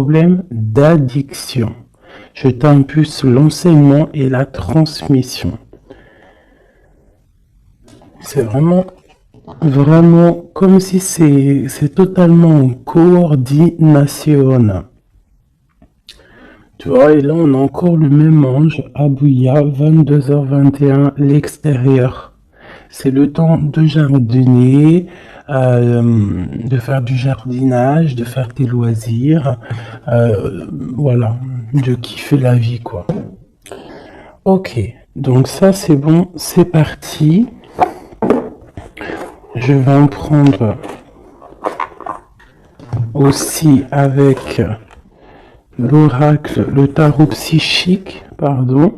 problème d'addiction. Je t'impulse l'enseignement et la transmission. C'est vraiment comme si c'est totalement en coordination. Tu vois, et là on a encore le même ange, Abouya, 22h21, l'extérieur. C'est le temps de jardiner, de faire du jardinage, de faire tes loisirs, voilà, de kiffer la vie, quoi. Ok, donc ça c'est bon, c'est parti. Je vais en prendre aussi avec l'oracle, le tarot psychique, pardon.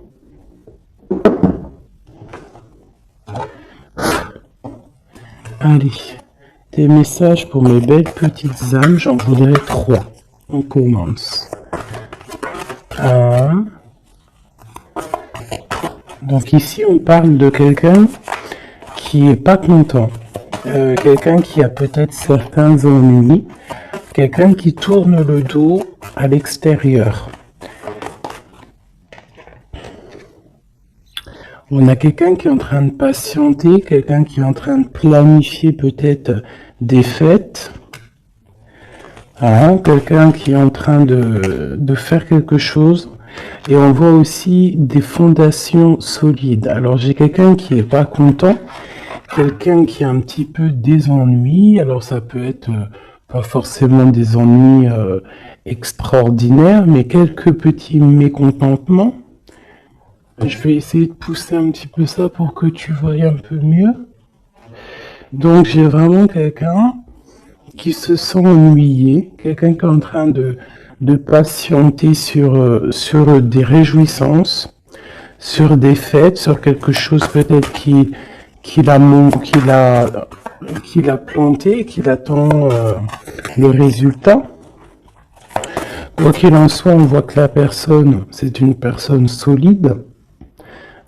Allez, des messages pour mes belles petites âmes, j'en voudrais 3. On commence. 1. Donc ici, on parle de quelqu'un qui est pas content. Quelqu'un qui a peut-être certains ennuis. Quelqu'un qui tourne le dos à l'extérieur. On a quelqu'un qui est en train de patienter, quelqu'un qui est en train de planifier peut-être des fêtes. Hein, quelqu'un qui est en train de faire quelque chose. Et on voit aussi des fondations solides. Alors j'ai quelqu'un qui est pas content, quelqu'un qui a un petit peu des ennuis. Alors ça peut être pas forcément des ennuis extraordinaires, mais quelques petits mécontentements. Je vais essayer de pousser un petit peu ça pour que tu vois un peu mieux. Donc j'ai vraiment quelqu'un qui se sent ennuyé, quelqu'un qui est en train de patienter sur des réjouissances, sur des fêtes, sur quelque chose peut-être qu'il a planté, qu'il attend le résultat. Quoi qu'il en soit, on voit que la personne, c'est une personne solide.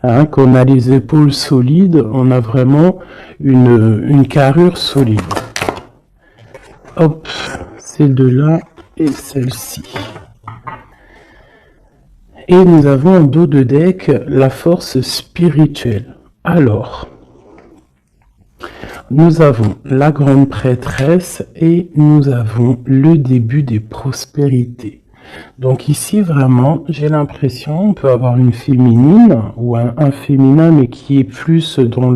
Hein, qu'on a les épaules solides, on a vraiment une carrure solide. Hop, celle-là et celle-ci. Et nous avons en dos de deck la force spirituelle. Alors, nous avons la grande prêtresse et nous avons le début des prospérités. Donc ici vraiment, j'ai l'impression, on peut avoir une féminine ou un féminin, mais qui est plus dans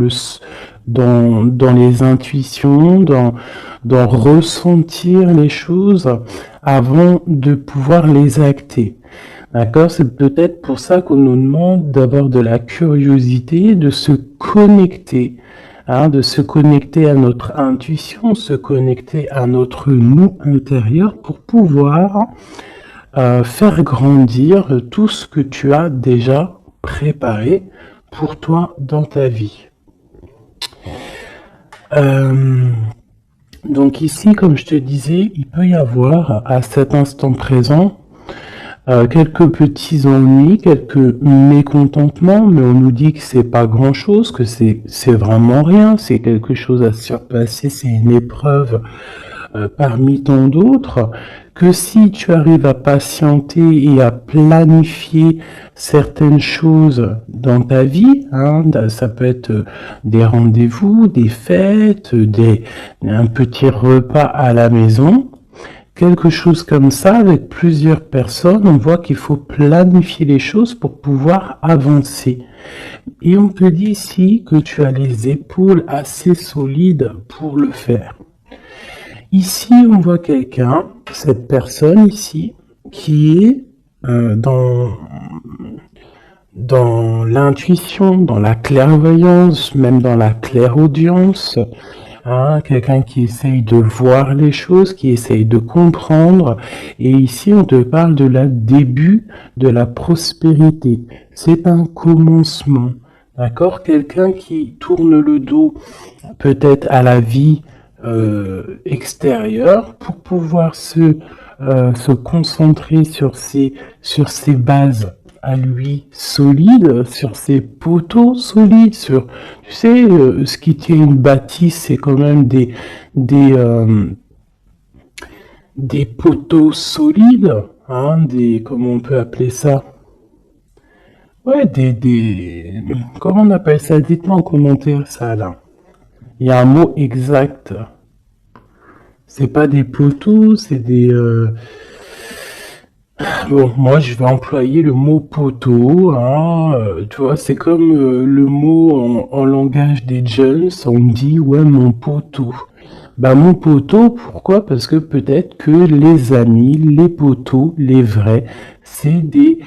les intuitions, dans ressentir les choses avant de pouvoir les acter. D'accord? C'est peut-être pour ça qu'on nous demande d'avoir de la curiosité, de se connecter. De se connecter à notre intuition, se connecter à notre nous intérieur pour pouvoir faire grandir tout ce que tu as déjà préparé pour toi dans ta vie. Donc ici, comme je te disais, il peut y avoir à cet instant présent quelques petits ennuis, quelques mécontentements, mais on nous dit que c'est pas grand chose, que c'est vraiment rien, c'est quelque chose à surpasser, c'est une épreuve parmi tant d'autres, que si tu arrives à patienter et à planifier certaines choses dans ta vie, ça peut être des rendez-vous, des fêtes, un petit repas à la maison, quelque chose comme ça avec plusieurs personnes, on voit qu'il faut planifier les choses pour pouvoir avancer. Et on te dit ici que tu as les épaules assez solides pour le faire. Ici, on voit quelqu'un, cette personne ici, qui est dans l'intuition, dans la clairvoyance, même dans la clairaudience, quelqu'un qui essaye de voir les choses, qui essaye de comprendre. Et ici, on te parle de la début de la prospérité. C'est un commencement, d'accord? Quelqu'un qui tourne le dos peut-être à la vie extérieure pour pouvoir se concentrer sur ses bases à lui solides, sur ses poteaux solides, sur, tu sais, ce qui tient une bâtisse, c'est quand même des des poteaux solides, hein, comment on peut appeler ça? Ouais, comment on appelle ça? Dites-moi en commentaire ça là. Il y a un mot exact. C'est pas des poteaux, c'est des... Bon, moi je vais employer le mot poteau, hein, tu vois, c'est comme le mot en langage des jeunes, on dit ouais mon poteau. Bah mon poteau, pourquoi? Parce que peut-être que les amis, les poteaux, les vrais, c'est des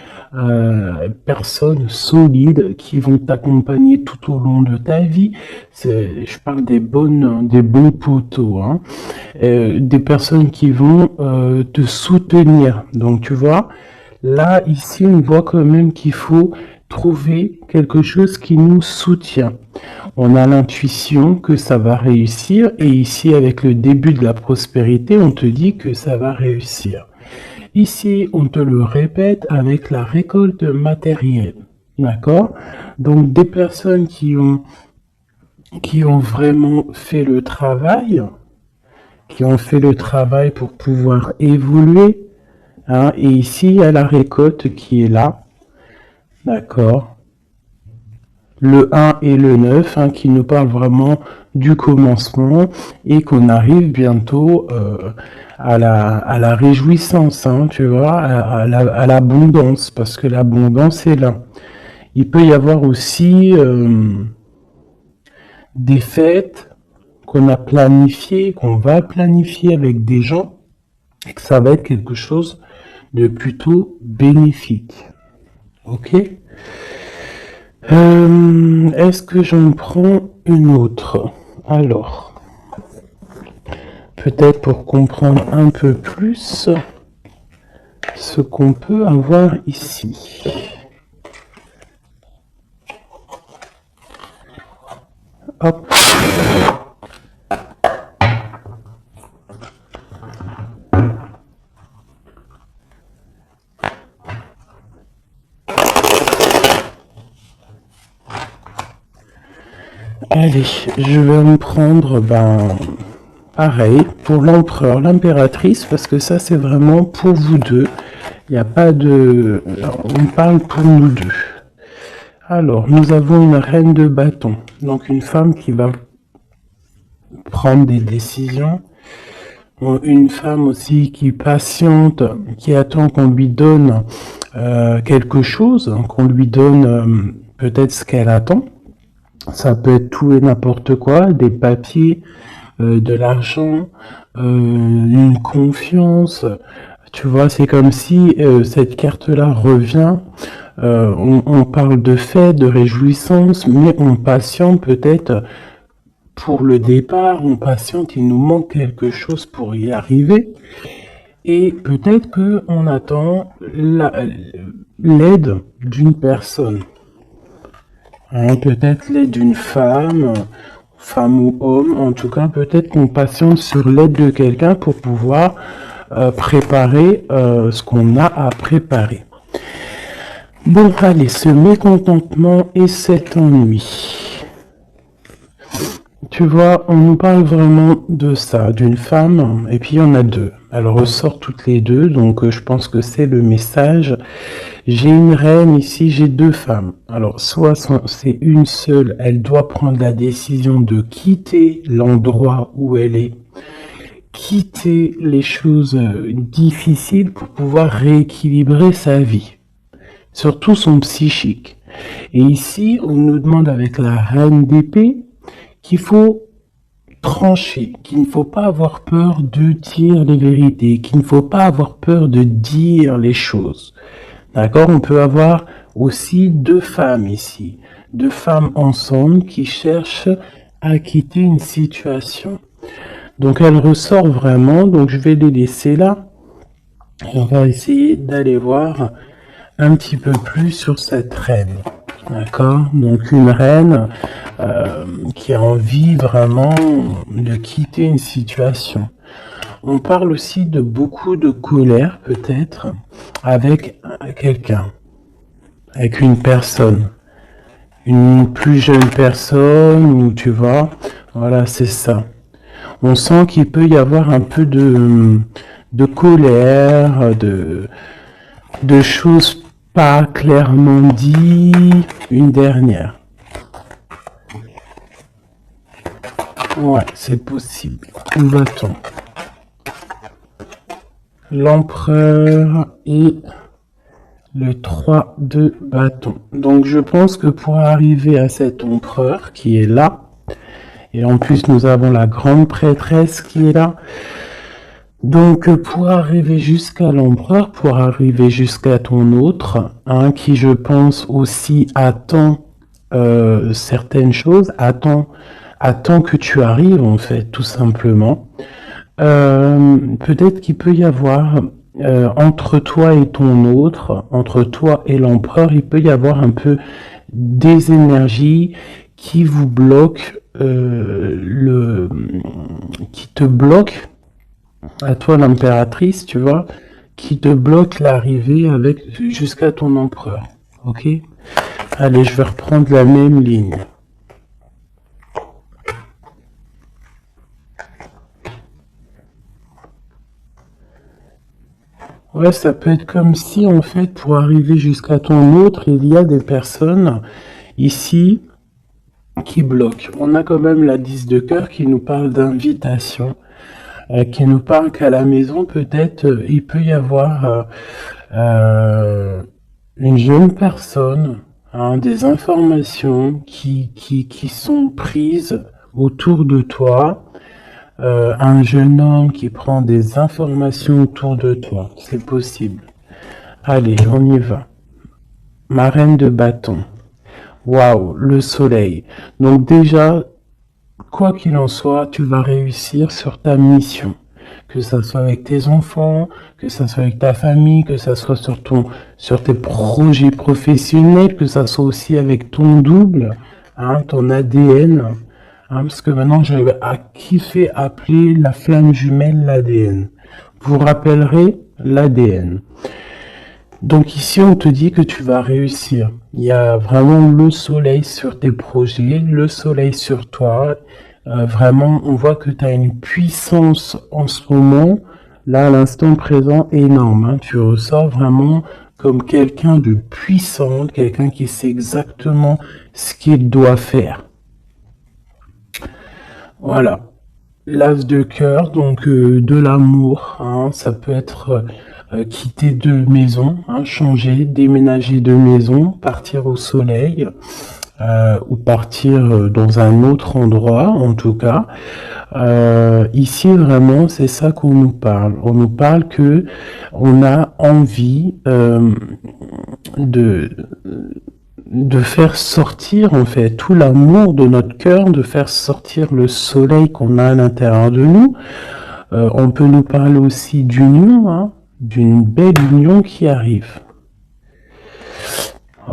personnes solides qui vont t'accompagner tout au long de ta vie. Je parle des bons poteaux, hein. Des personnes qui vont te soutenir. Donc tu vois, là ici on voit quand même qu'il faut trouver quelque chose qui nous soutient. On a l'intuition que ça va réussir et ici avec le début de la prospérité, on te dit que ça va réussir. Ici, on te le répète avec la récolte matérielle. D'accord? Donc des personnes qui ont vraiment fait le travail, pour pouvoir évoluer, hein, et ici, il y a la récolte qui est là. D'accord? Le 1 et le 9, hein, qui nous parlent vraiment du commencement et qu'on arrive bientôt à la réjouissance, hein, tu vois, à l'abondance, parce que l'abondance est là. Il peut y avoir aussi des fêtes qu'on a planifiées, qu'on va planifier avec des gens, et que ça va être quelque chose de plutôt bénéfique. Ok? Est-ce que j'en prends une autre? Alors, peut-être pour comprendre un peu plus ce qu'on peut avoir ici. Hop. Allez, je vais me prendre, pareil, pour l'empereur, l'impératrice, parce que ça, c'est vraiment pour vous deux. Il n'y a pas de... On parle pour nous deux. Alors, nous avons une reine de bâton, donc une femme qui va prendre des décisions. Une femme aussi qui patiente, qui attend qu'on lui donne quelque chose, qu'on lui donne peut-être ce qu'elle attend. Ça peut être tout et n'importe quoi, des papiers, de l'argent, une confiance. Tu vois, c'est comme si cette carte-là revient. On parle de fête, de réjouissance, mais on patiente peut-être pour le départ, on patiente, il nous manque quelque chose pour y arriver. Et peut-être qu'on attend l'aide d'une personne. Hein, peut-être l'aide d'une femme ou homme, en tout cas peut-être qu'on patiente sur l'aide de quelqu'un pour pouvoir préparer ce qu'on a à préparer. Bon, allez, ce mécontentement et cet ennui. Tu vois, on nous parle vraiment de ça, d'une femme, et puis il y en a deux. Elle ressort toutes les deux, donc je pense que c'est le message. J'ai une reine ici, j'ai deux femmes. Alors, soit c'est une seule, elle doit prendre la décision de quitter l'endroit où elle est, quitter les choses difficiles pour pouvoir rééquilibrer sa vie, surtout son psychique. Et ici, on nous demande avec la reine d'épée qu'il faut trancher, qu'il ne faut pas avoir peur de dire les vérités, qu'il ne faut pas avoir peur de dire les choses. D'accord? On peut avoir aussi deux femmes ici, deux femmes ensemble qui cherchent à quitter une situation. Donc elle ressort vraiment, donc je vais les laisser là. Et on va essayer d'aller voir un petit peu plus sur cette reine. D'accord? Donc une reine qui a envie vraiment de quitter une situation. On parle aussi de beaucoup de colère peut-être avec quelqu'un, avec une personne, une plus jeune personne, ou tu vois, voilà, c'est ça. On sent qu'il peut y avoir un peu de colère, de choses pas clairement dites. Une dernière. Ouais, c'est possible. Où va-t-on? L'empereur et le 3 de bâton. Donc je pense que pour arriver à cet empereur qui est là, et en plus nous avons la grande prêtresse qui est là, donc pour arriver jusqu'à l'empereur, pour arriver jusqu'à ton autre, hein, qui je pense aussi attend certaines choses, attend que tu arrives en fait, tout simplement. Peut-être qu'il peut y avoir entre toi et ton autre, entre toi et l'empereur, il peut y avoir un peu des énergies qui vous bloquent, qui te bloquent, à toi l'impératrice, tu vois, qui te bloque l'arrivée avec jusqu'à ton empereur. Ok? Allez, je vais reprendre la même ligne. Ouais, ça peut être comme si, en fait, pour arriver jusqu'à ton autre, il y a des personnes ici qui bloquent. On a quand même la 10 de cœur qui nous parle d'invitation, qui nous parle qu'à la maison, peut-être, il peut y avoir une jeune personne, hein, des informations qui sont prises autour de toi, un jeune homme qui prend des informations autour de toi. C'est possible. Allez, on y va. Ma reine de bâton. Waouh, le soleil. Donc déjà, quoi qu'il en soit, tu vas réussir sur ta mission. Que ça soit avec tes enfants, que ça soit avec ta famille, que ça soit sur tes projets professionnels, que ça soit aussi avec ton double, hein, ton ADN. Hein, parce que maintenant, j'ai kiffé appeler la flamme jumelle l'ADN. Vous rappellerez l'ADN. Donc ici, on te dit que tu vas réussir. Il y a vraiment le soleil sur tes projets, le soleil sur toi. Vraiment, on voit que tu as une puissance en ce moment, là, à l'instant présent, énorme. Hein. Tu ressors vraiment comme quelqu'un de puissant, quelqu'un qui sait exactement ce qu'il doit faire. Voilà. L'as de cœur, donc de l'amour, hein, ça peut être quitter de maison, hein, changer, déménager de maison, partir au soleil, ou partir dans un autre endroit, en tout cas. Ici, vraiment, c'est ça qu'on nous parle. On nous parle que on a envie de faire sortir, en fait, tout l'amour de notre cœur, de faire sortir le soleil qu'on a à l'intérieur de nous. On peut nous parler aussi d'union, hein, d'une belle union qui arrive.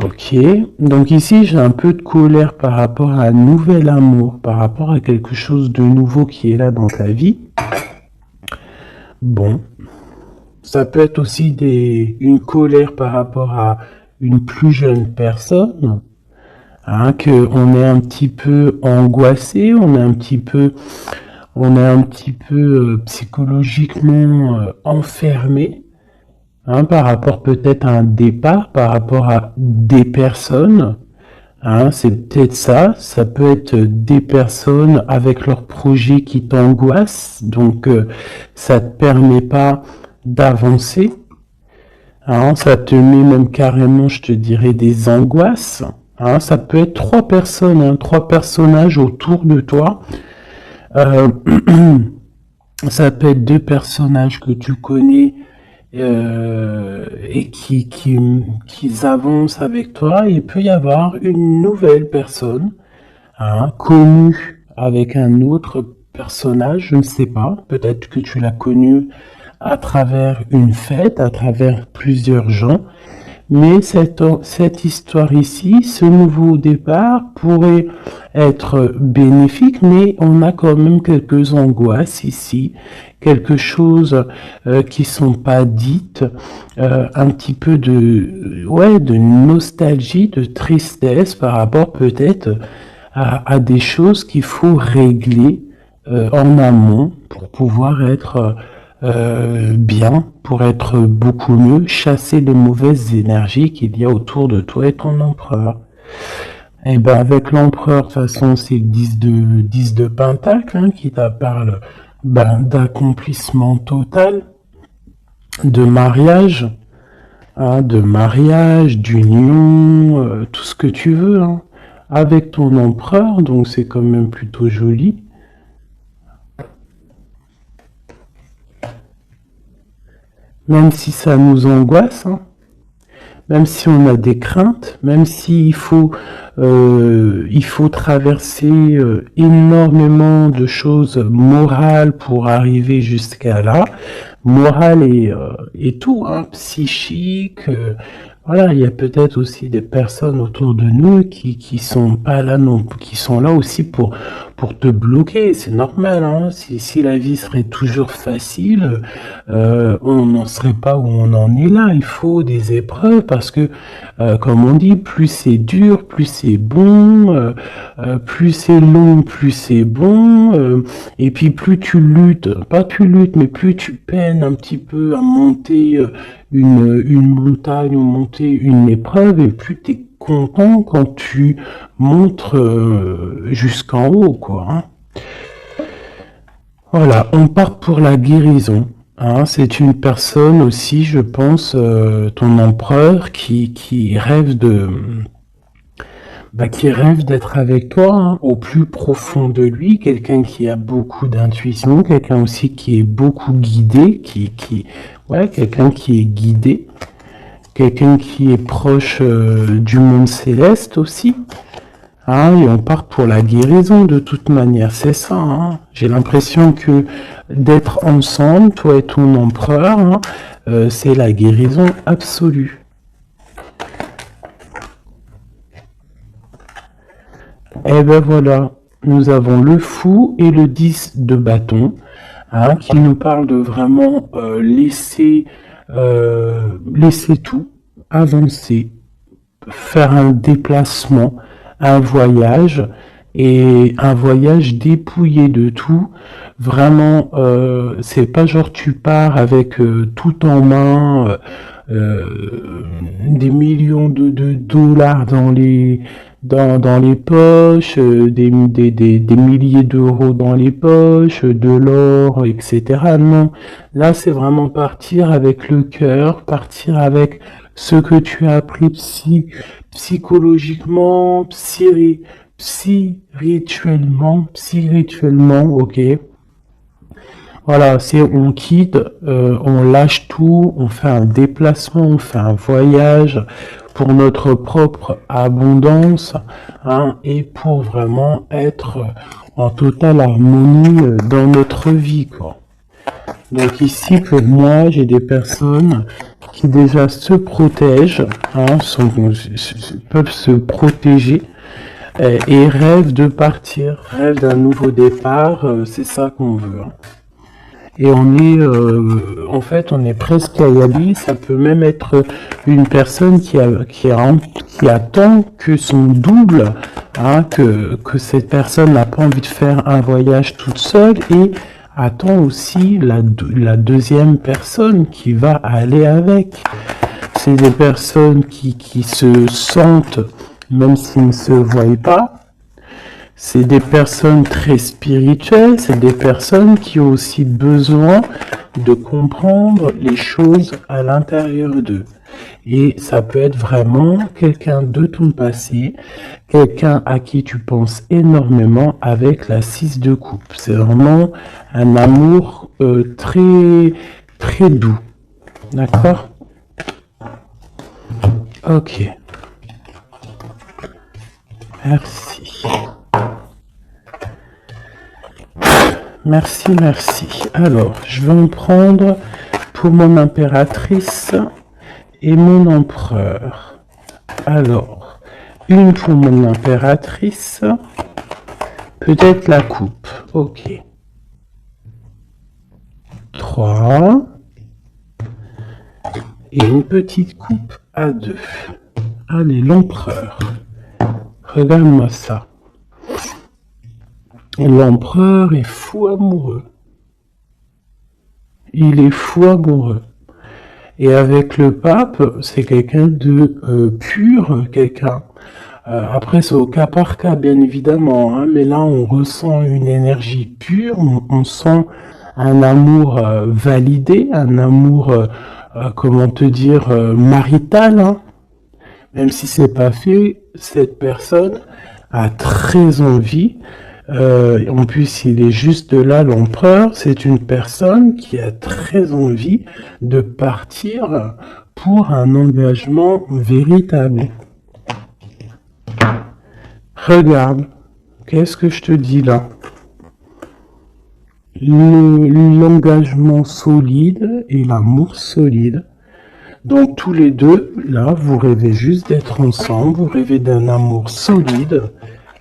Ok, donc ici j'ai un peu de colère par rapport à un nouvel amour, par rapport à quelque chose de nouveau qui est là dans ta vie. Bon, ça peut être aussi une colère par rapport à une plus jeune personne, hein, qu'on est un petit peu angoissé, on est un petit peu psychologiquement enfermé, hein, par rapport peut-être à un départ, par rapport à des personnes, hein, c'est peut-être ça. Ça peut être des personnes avec leurs projets qui t'angoissent, donc ça te permet pas d'avancer. Hein, ça te met même carrément, je te dirais, des angoisses. Hein, ça peut être 3 personnes, hein, 3 personnages autour de toi. Ça peut être 2 personnages que tu connais et qui avancent avec toi. Il peut y avoir une nouvelle personne, hein, connue avec un autre personnage, je ne sais pas. Peut-être que tu l'as connue à travers une fête, à travers plusieurs gens. Mais cette histoire ici, ce nouveau départ pourrait être bénéfique, mais on a quand même quelques angoisses ici, quelque chose qui sont pas dites, un petit peu de nostalgie, de tristesse par rapport peut-être à des choses qu'il faut régler en amont pour pouvoir être bien, pour être beaucoup mieux, chasser les mauvaises énergies qu'il y a autour de toi et ton empereur. Et ben avec l'empereur, de toute façon, c'est le 10 de Pentacle hein, qui te parle ben, d'accomplissement total, de mariage, d'union, tout ce que tu veux, hein, avec ton empereur, donc c'est quand même plutôt joli. Même si ça nous angoisse, hein, même si on a des craintes, même s'il il faut traverser énormément de choses morales pour arriver jusqu'à là, morale et tout, hein, psychique. Voilà, il y a peut-être aussi des personnes autour de nous qui sont pas là non, qui sont là aussi pour te bloquer. C'est normal, hein. Si la vie serait toujours facile, on n'en serait pas où on en est là. Il faut des épreuves parce que, comme on dit, plus c'est dur, plus c'est bon, plus c'est long, plus c'est bon. Et puis plus tu luttes, pas tu luttes, mais plus tu peines un petit peu à monter une montagne ou monter une épreuve, et plus tu es content quand tu montes jusqu'en haut, quoi. Hein. Voilà, on part pour la guérison. Hein, c'est une personne aussi, je pense, ton empereur, qui rêve qui rêve d'être avec toi, hein, au plus profond de lui, quelqu'un qui a beaucoup d'intuition, quelqu'un aussi qui est beaucoup guidé, ouais, quelqu'un qui est guidé, quelqu'un qui est proche du monde céleste aussi. Hein, et on part pour la guérison de toute manière, c'est ça. Hein. J'ai l'impression que d'être ensemble, toi et ton empereur, hein, c'est la guérison absolue. Et ben voilà, nous avons le fou et le 10 de bâton, hein, qui nous parle de vraiment laisser tout, avancer, faire un déplacement, un voyage, et un voyage dépouillé de tout. Vraiment, c'est pas genre tu pars avec tout en main, des millions de dollars dans les poches, des milliers d'euros dans les poches, de l'or, etc. Non, là c'est vraiment partir avec le cœur, partir avec ce que tu as appris psychologiquement, spirituellement, ok. Voilà, c'est on quitte, on lâche tout, on fait un déplacement, on fait un voyage pour notre propre abondance, hein, et pour vraiment être en totale harmonie dans notre vie, quoi. Donc ici, pour moi, j'ai des personnes qui déjà se protègent, hein, peuvent se protéger et rêvent de partir, rêvent d'un nouveau départ, c'est ça qu'on veut. Hein. Et en fait, on est presque à y aller. Ça peut même être une personne qui attend que son double, hein, que cette personne n'a pas envie de faire un voyage toute seule et attend aussi la deuxième personne qui va aller avec. C'est des personnes qui se sentent, même s'ils ne se voient pas, c'est des personnes très spirituelles, c'est des personnes qui ont aussi besoin de comprendre les choses à l'intérieur d'eux. Et ça peut être vraiment quelqu'un de ton passé, quelqu'un à qui tu penses énormément avec la 6 de coupe. C'est vraiment un amour très, très doux. D'accord ? Ok. Merci. Merci. Alors, je vais en prendre pour mon impératrice et mon empereur. Alors, une pour mon impératrice, peut-être la coupe. Ok. 3. Et une petite coupe à 2. Allez, l'empereur. Regarde-moi ça. L'empereur est fou amoureux. il est fou amoureux. Et avec le pape, c'est quelqu'un de pur, quelqu'un. Après, c'est au cas par cas, bien évidemment, hein, mais là, on ressent une énergie pure, on sent un amour validé, un amour, comment te dire, marital, hein. Même si c'est pas fait, cette personne a très envie. En plus, il est juste là, l'empereur. C'est une personne qui a très envie de partir pour un engagement véritable. Regarde, qu'est-ce que je te dis là? L'engagement solide et l'amour solide. Donc tous les deux, là, vous rêvez juste d'être ensemble, vous rêvez d'un amour solide.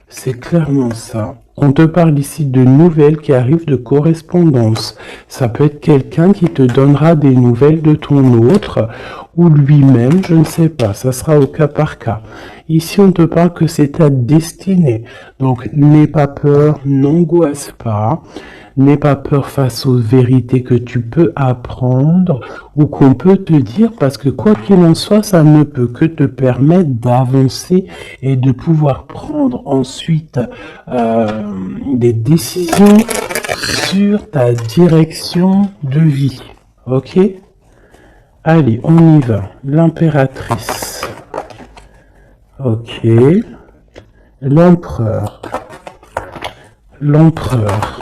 C'est clairement ça. On te parle ici de nouvelles qui arrivent de correspondance. Ça peut être quelqu'un qui te donnera des nouvelles de ton autre, ou lui-même, je ne sais pas. Ça sera au cas par cas. Ici, on te parle que c'est ta destinée. Donc, n'aie pas peur, n'angoisse pas. N'aie pas peur face aux vérités que tu peux apprendre ou qu'on peut te dire, parce que quoi qu'il en soit, ça ne peut que te permettre d'avancer et de pouvoir prendre ensuite des décisions sur ta direction de vie. Ok? Allez, on y va. L'impératrice. Ok. L'empereur. L'empereur.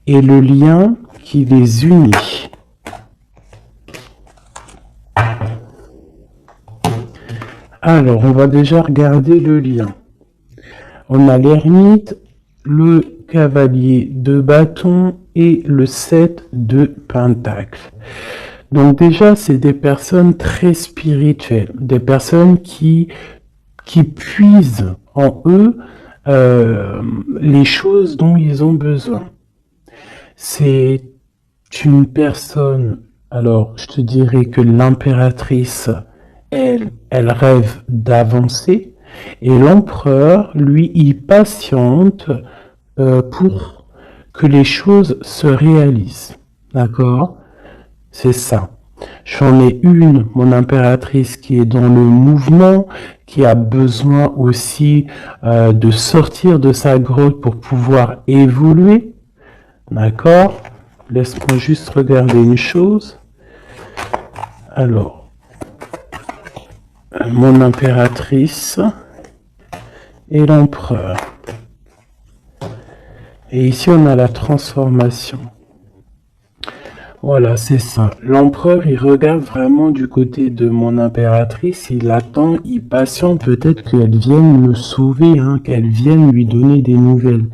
Et le lien qui les unit. Alors, on va déjà regarder le lien. On a l'ermite, le cavalier de bâton et le 7 de pentacles. Donc déjà, c'est des personnes très spirituelles, des personnes qui puisent en eux les choses dont ils ont besoin. C'est une personne, alors je te dirais que l'impératrice, elle rêve d'avancer, et l'empereur, lui, il patiente pour que les choses se réalisent. D'accord? C'est ça. J'en ai une, mon impératrice, qui est dans le mouvement, qui a besoin aussi de sortir de sa grotte pour pouvoir évoluer. D'accord? Laisse-moi juste regarder une chose. Alors, mon impératrice et l'empereur. Et ici, on a la transformation. Voilà, c'est ça. L'empereur, il regarde vraiment du côté de mon impératrice. Il attend, il patiente peut-être qu'elle vienne le sauver, hein, qu'elle vienne lui donner des nouvelles.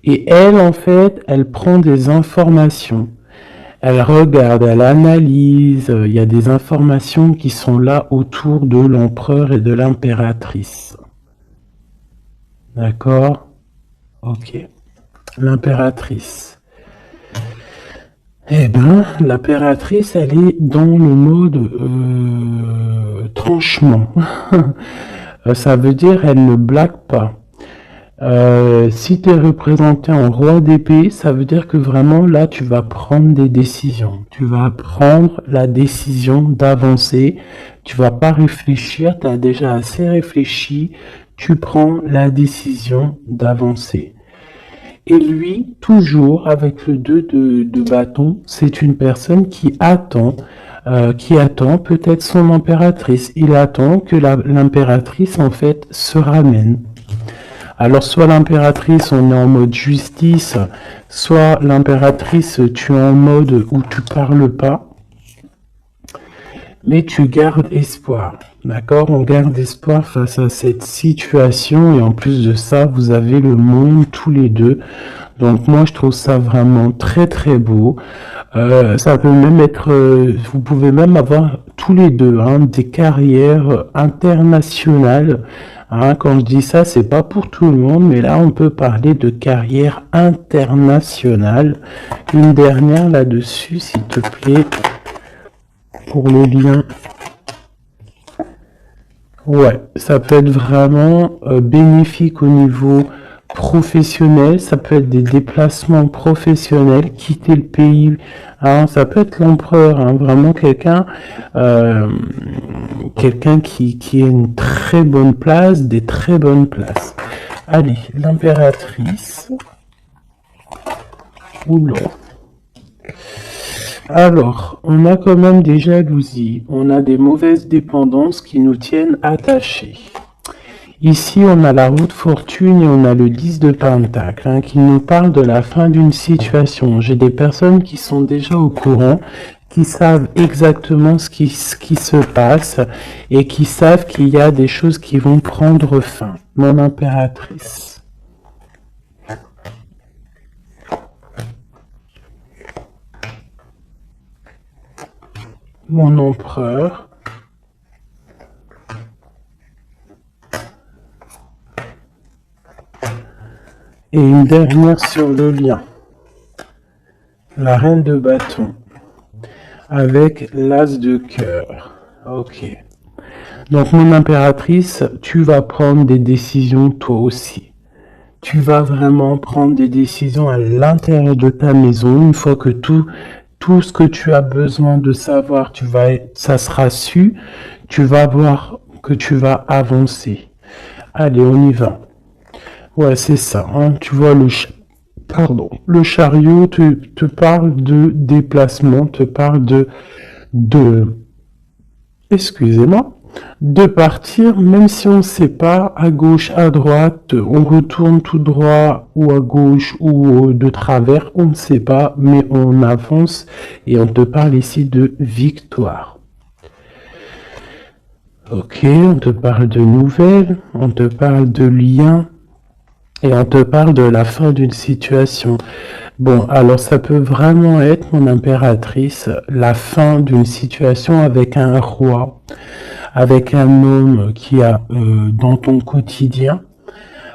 Et elle, en fait, elle prend des informations. Elle regarde, elle analyse. Il y a des informations qui sont là autour de l'empereur et de l'impératrice. D'accord? Ok. L'impératrice. Eh ben, l'impératrice, elle est dans le mode tranchement. Ça veut dire elle ne blague pas. Si tu es représenté en roi d'épée, ça veut dire que vraiment là, tu vas prendre des décisions. Tu vas prendre la décision d'avancer. Tu vas pas réfléchir, tu as déjà assez réfléchi. Tu prends la décision d'avancer. Et lui, toujours avec le 2 de bâton, c'est une personne qui attend peut-être son impératrice. Il attend que l'impératrice, en fait, se ramène. Alors, soit l'impératrice, on est en mode justice, soit l'impératrice, tu es en mode où tu parles pas, mais tu gardes espoir. D'accord? On garde espoir face à cette situation, et en plus de ça, vous avez le monde tous les deux. Donc moi, je trouve ça vraiment très très beau. Ça peut même être, vous pouvez même avoir tous les deux des carrières internationales. Quand je dis ça, c'est pas pour tout le monde, mais là, on peut parler de carrière internationale. Une dernière là-dessus, s'il te plaît, pour le lien. Ouais, ça peut être vraiment bénéfique au niveau professionnel, ça peut être des déplacements professionnels, quitter le pays, hein, ça peut être l'empereur, hein, vraiment quelqu'un qui a une très bonne place, des très bonnes places. Allez, l'impératrice. Oula. Alors, on a quand même des jalousies, on a des mauvaises dépendances qui nous tiennent attachés. Ici, on a la roue de fortune et on a le 10 de pentacle, hein, qui nous parle de la fin d'une situation. J'ai des personnes qui sont déjà au courant, qui savent exactement ce qui se passe et qui savent qu'il y a des choses qui vont prendre fin. Mon impératrice. Mon empereur. Et une dernière sur le lien. La reine de bâton. Avec l'as de cœur. Ok. Donc mon impératrice, tu vas prendre des décisions toi aussi. Tu vas vraiment prendre des décisions à l'intérieur de ta maison. Une fois que tout ce que tu as besoin de savoir, ça sera su. Tu vas voir que tu vas avancer. Allez, on y va. Ouais, c'est ça. Hein. Tu vois, le chariot te parle de déplacement, te parle excusez-moi, de partir, même si on ne sait pas, à gauche, à droite, on retourne tout droit, ou à gauche, ou de travers, on ne sait pas, mais on avance, et on te parle ici de victoire. Ok, on te parle de nouvelles, on te parle de liens, et on te parle de la fin d'une situation. Bon, alors ça peut vraiment être, mon impératrice, la fin d'une situation avec un roi, avec un homme qui a dans ton quotidien,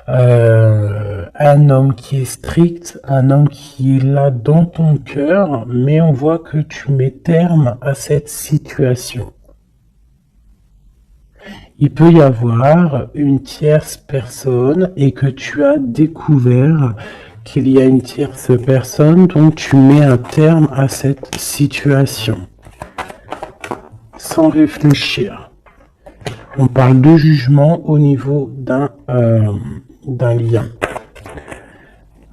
un homme qui est strict, un homme qui est là dans ton cœur, mais on voit que tu mets terme à cette situation. Il peut y avoir une tierce personne et que tu as découvert qu'il y a une tierce personne, donc tu mets un terme à cette situation. Sans réfléchir. On parle de jugement au niveau d'un lien.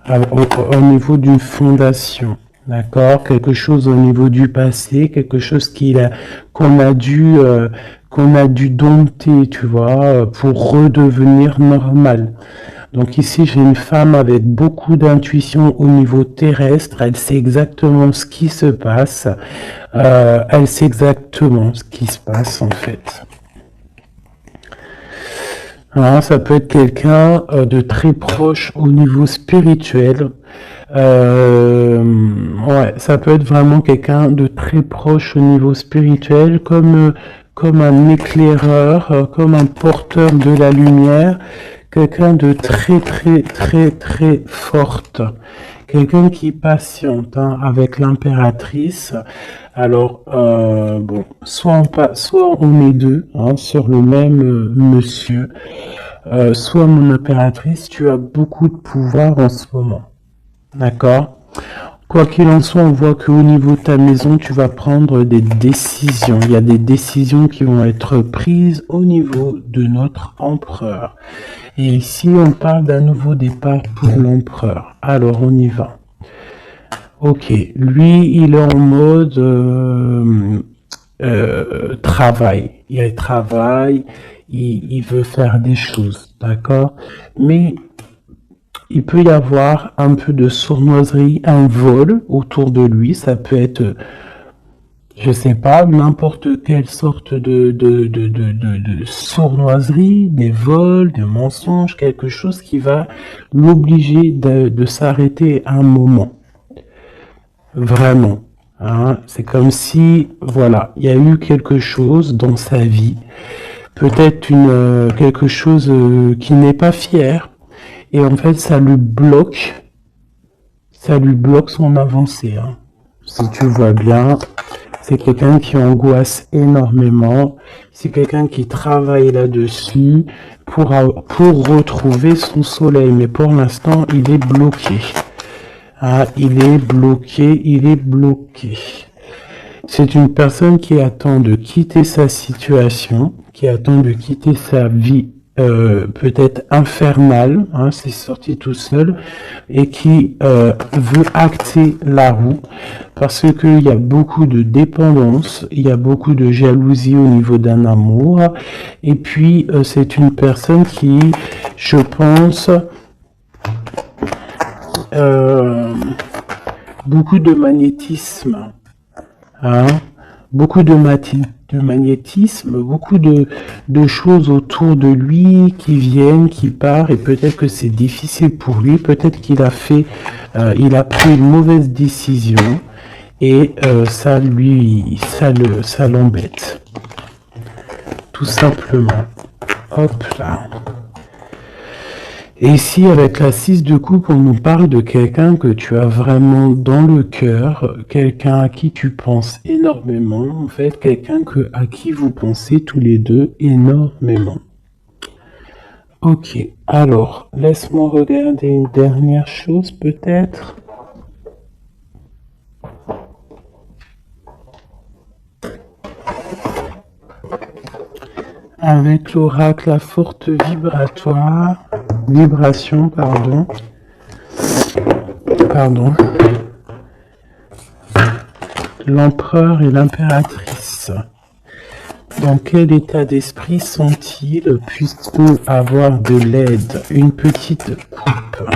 Au niveau d'une fondation. D'accord? Quelque chose au niveau du passé, quelque chose qu'on a dû dompter, tu vois, pour redevenir normal. Donc ici, j'ai une femme avec beaucoup d'intuition au niveau terrestre. Elle sait exactement ce qui se passe. Elle sait exactement ce qui se passe, en fait. Alors, ça peut être quelqu'un de très proche au niveau spirituel. Ouais, ça peut être vraiment quelqu'un de très proche au niveau spirituel, comme un éclaireur, comme un porteur de la lumière, quelqu'un de très très très très forte, quelqu'un qui patiente, hein, avec l'impératrice. Alors bon, soit on est deux, hein, sur le même monsieur, soit mon impératrice, tu as beaucoup de pouvoir en ce moment. D'accord? Quoi qu'il en soit, on voit qu'au niveau de ta maison, tu vas prendre des décisions. Il y a des décisions qui vont être prises au niveau de notre empereur. Et ici, on parle d'un nouveau départ pour l'empereur. Alors, on y va. Ok, lui, il est en mode travail. Il travaille, il veut faire des choses, d'accord? Mais il peut y avoir un peu de sournoiserie, un vol autour de lui. Ça peut être, je sais pas, n'importe quelle sorte de sournoiserie, des vols, des mensonges, quelque chose qui va l'obliger de s'arrêter à un moment. Vraiment. Hein, c'est comme si, voilà, il y a eu quelque chose dans sa vie. Peut-être quelque chose qui n'est pas fier. Et en fait, ça lui bloque son avancée. Hein. Si tu vois bien, C'est quelqu'un qui angoisse énormément. C'est quelqu'un qui travaille là-dessus pour retrouver son soleil. Mais pour l'instant, il est bloqué. Ah, il est bloqué, il est bloqué. C'est une personne qui attend de quitter sa situation, qui attend de quitter sa vie peut-être infernale, hein, c'est sorti tout seul, et qui veut acter la roue, parce qu'il y a beaucoup de dépendance, il y a beaucoup de jalousie au niveau d'un amour, et puis c'est une personne qui, je pense, beaucoup de magnétisme, hein, beaucoup de magnétisme, beaucoup de choses autour de lui qui viennent, qui partent, et peut-être que c'est difficile pour lui, peut-être qu'il a fait, il a pris une mauvaise décision, et ça l'embête, tout simplement. Hop là. Et ici, avec la 6 de coupe, on nous parle de quelqu'un que tu as vraiment dans le cœur, quelqu'un à qui tu penses énormément, en fait, quelqu'un à qui vous pensez tous les deux énormément. Ok, alors, laisse-moi regarder une dernière chose, peut-être. Avec l'oracle à forte vibration, pardon. L'empereur et l'impératrice. Dans quel état d'esprit sont-ils? Puissent-nous avoir de l'aide? Une petite coupe.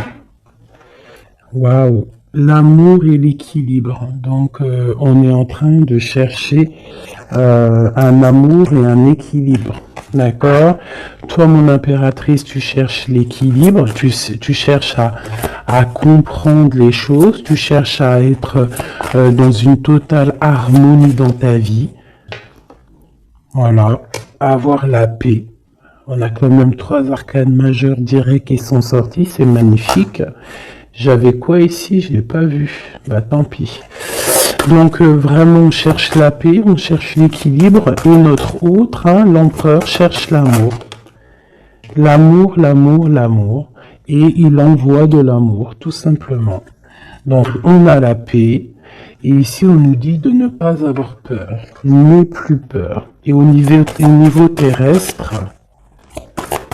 Waouh! L'amour et l'équilibre. Donc, on est en train de chercher un amour et un équilibre. D'accord? Toi, mon impératrice, tu cherches l'équilibre, tu cherches à comprendre les choses, tu cherches à être dans une totale harmonie dans ta vie. Voilà. Avoir la paix. On a quand même 3 arcanes majeures directs qui sont sortis, c'est magnifique. J'avais quoi ici? Je l'ai pas vu. Bah tant pis. Donc vraiment on cherche la paix, on cherche l'équilibre, et notre autre, hein, l'empereur, cherche l'amour. L'amour, et il envoie de l'amour, tout simplement. Donc on a la paix, et ici on nous dit de ne pas avoir peur, n'aie plus peur. Et au niveau terrestre,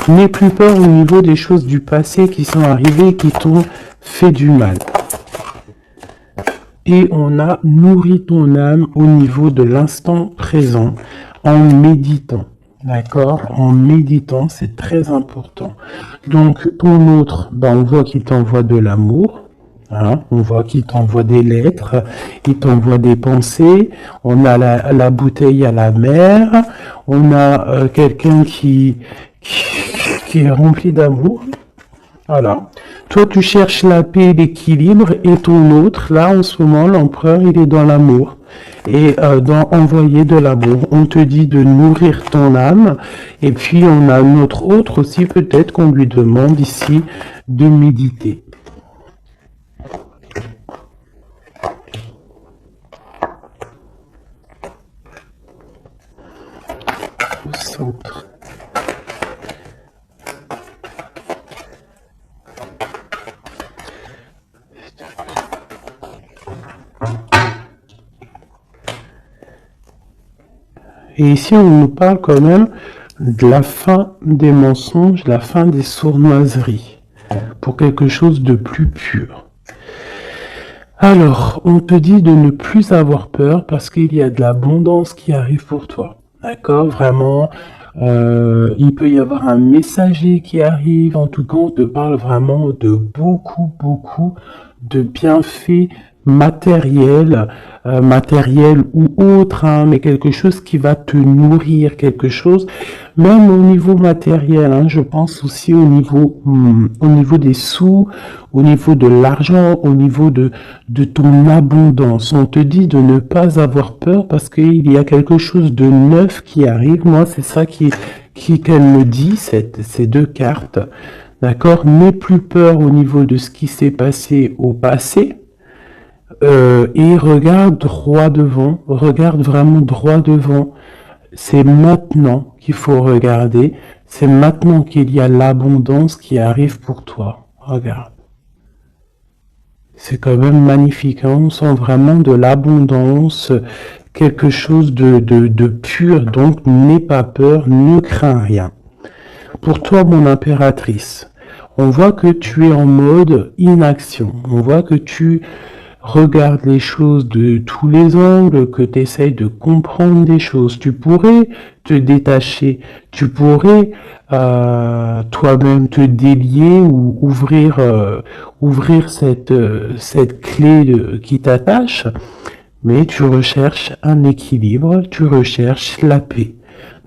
n'aie plus peur au niveau des choses du passé qui sont arrivées et qui t'ont fait du mal. Et on a nourri ton âme au niveau de l'instant présent en méditant. D'accord? En méditant, c'est très important. Donc, ton autre, on voit qu'il t'envoie de l'amour. Hein, on voit qu'il t'envoie des lettres, il t'envoie des pensées. On a la bouteille à la mer. On a quelqu'un qui est rempli d'amour. Voilà. Toi, tu cherches la paix et l'équilibre, et ton autre, là, en ce moment, l'empereur, il est dans l'amour. Et dans envoyer de l'amour. On te dit de nourrir ton âme, et puis on a notre autre aussi, peut-être qu'on lui demande ici de méditer. Au centre. Et ici, on nous parle quand même de la fin des mensonges, la fin des sournoiseries, pour quelque chose de plus pur. Alors, on te dit de ne plus avoir peur parce qu'il y a de l'abondance qui arrive pour toi. D'accord? Vraiment, il peut y avoir un messager qui arrive. En tout cas, on te parle vraiment de beaucoup de bienfaits matériel ou autre, hein, mais quelque chose qui va te nourrir, quelque chose, même au niveau matériel, hein, je pense aussi au niveau des sous, au niveau de l'argent, au niveau de ton abondance. On te dit de ne pas avoir peur parce qu'il y a quelque chose de neuf qui arrive. Moi, c'est ça qu'elle me dit, ces 2 cartes. D'accord? N'aie plus peur au niveau de ce qui s'est passé au passé. et regarde droit devant, regarde vraiment droit devant. C'est maintenant qu'il faut regarder, c'est maintenant qu'il y a l'abondance qui arrive pour toi. Regarde. C'est quand même magnifique, hein. On sent vraiment de l'abondance, quelque chose de pur, donc n'aie pas peur, ne crains rien. Pour toi, mon impératrice, on voit que tu es en mode inaction, on voit que tu regardes les choses de tous les angles, que tu essayes de comprendre des choses. Tu pourrais te détacher, tu pourrais toi-même te délier ou ouvrir cette clé qui t'attache, mais tu recherches un équilibre, tu recherches la paix.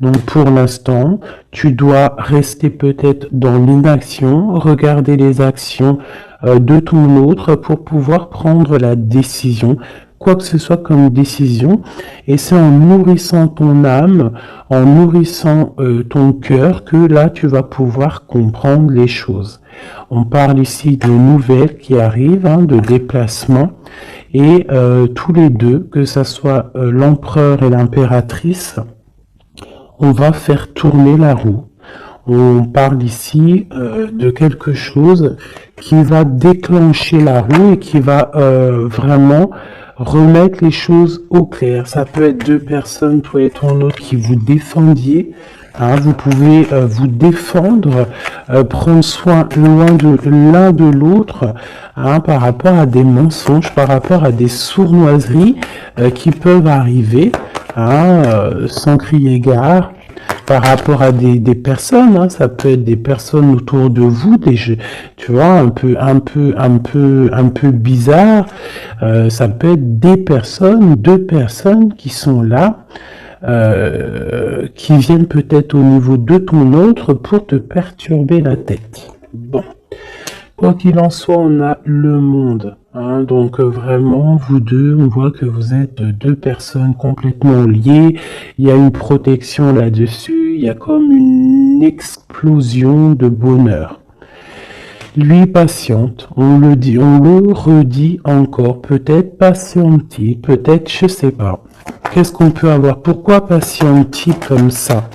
Donc pour l'instant, tu dois rester peut-être dans l'inaction, regarder les actions de ton autre pour pouvoir prendre la décision, quoi que ce soit comme décision. Et c'est en nourrissant ton âme, en nourrissant ton cœur que là tu vas pouvoir comprendre les choses. On parle ici de nouvelles qui arrivent, hein, de déplacements. Et tous les deux, que ça soit l'empereur et l'impératrice, on va faire tourner la roue. On parle ici de quelque chose qui va déclencher la roue et qui va vraiment remettre les choses au clair. Ça peut être deux personnes, toi et ton autre, qui vous défendiez. Hein, vous pouvez vous défendre, prendre soin loin de l'un de l'autre, hein, par rapport à des mensonges, par rapport à des sournoiseries qui peuvent arriver, hein, sans crier gare, par rapport à des personnes, hein, ça peut être des personnes autour de vous, tu vois, un peu bizarre. Ça peut être des personnes, deux personnes qui sont là, qui viennent peut-être au niveau de ton autre pour te perturber la tête. Bon. Quoi qu'il en soit, on a le monde. Hein, donc vraiment, vous deux, on voit que vous êtes deux personnes complètement liées. Il y a une protection là-dessus. Il y a comme une explosion de bonheur. Lui patiente, on le dit, on le redit encore. Peut-être patiente-t-il, peut-être, je sais pas. Qu'est-ce qu'on peut avoir? Pourquoi patiente-t-il comme ça?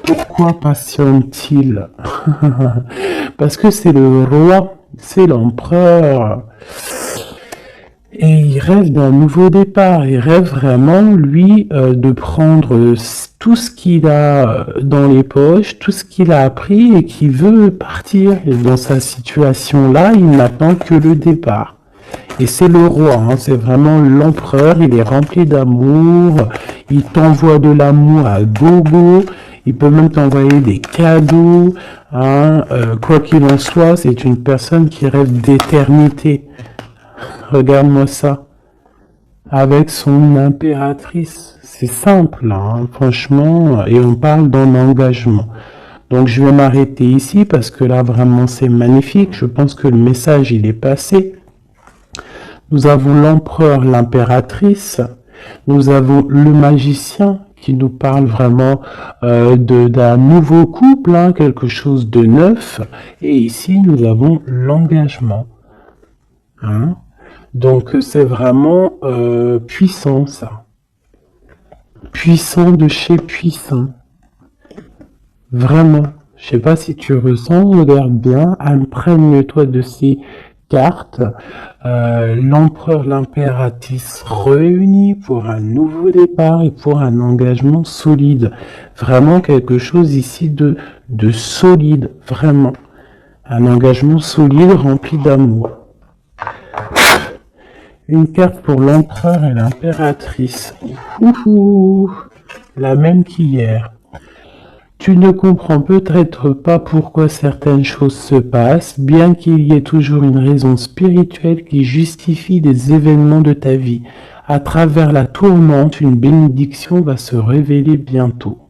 Pourquoi patiente-t-il? Parce que c'est le roi, c'est l'empereur. Et il rêve d'un nouveau départ. Il rêve vraiment, lui, de prendre tout ce qu'il a dans les poches, tout ce qu'il a appris et qui veut partir. Et dans sa situation-là, il n'attend que le départ. Et c'est le roi, hein, c'est vraiment l'empereur. Il est rempli d'amour. Il t'envoie de l'amour à gogo. Il peut même t'envoyer des cadeaux. Hein, quoi qu'il en soit, c'est une personne qui rêve d'éternité. Regarde-moi ça. Avec son impératrice. C'est simple, hein, franchement. Et on parle d'un engagement. Donc je vais m'arrêter ici parce que là vraiment c'est magnifique. Je pense que le message il est passé. Nous avons l'empereur, l'impératrice. Nous avons le magicien qui nous parle vraiment d'un nouveau couple, hein, quelque chose de neuf. Et ici, nous avons l'engagement. Hein. Donc, c'est vraiment puissant, ça. Puissant de chez puissant. Vraiment. Je sais pas si tu ressens, regarde bien, imprègne-toi de ces cartes. L'empereur, l'impératrice réunis pour un nouveau départ et pour un engagement solide. Vraiment quelque chose ici de solide, vraiment. Un engagement solide rempli d'amour. Une carte pour l'empereur et l'impératrice. La même qu'hier. Tu ne comprends peut-être pas pourquoi certaines choses se passent, bien qu'il y ait toujours une raison spirituelle qui justifie les événements de ta vie. À travers la tourmente, une bénédiction va se révéler bientôt.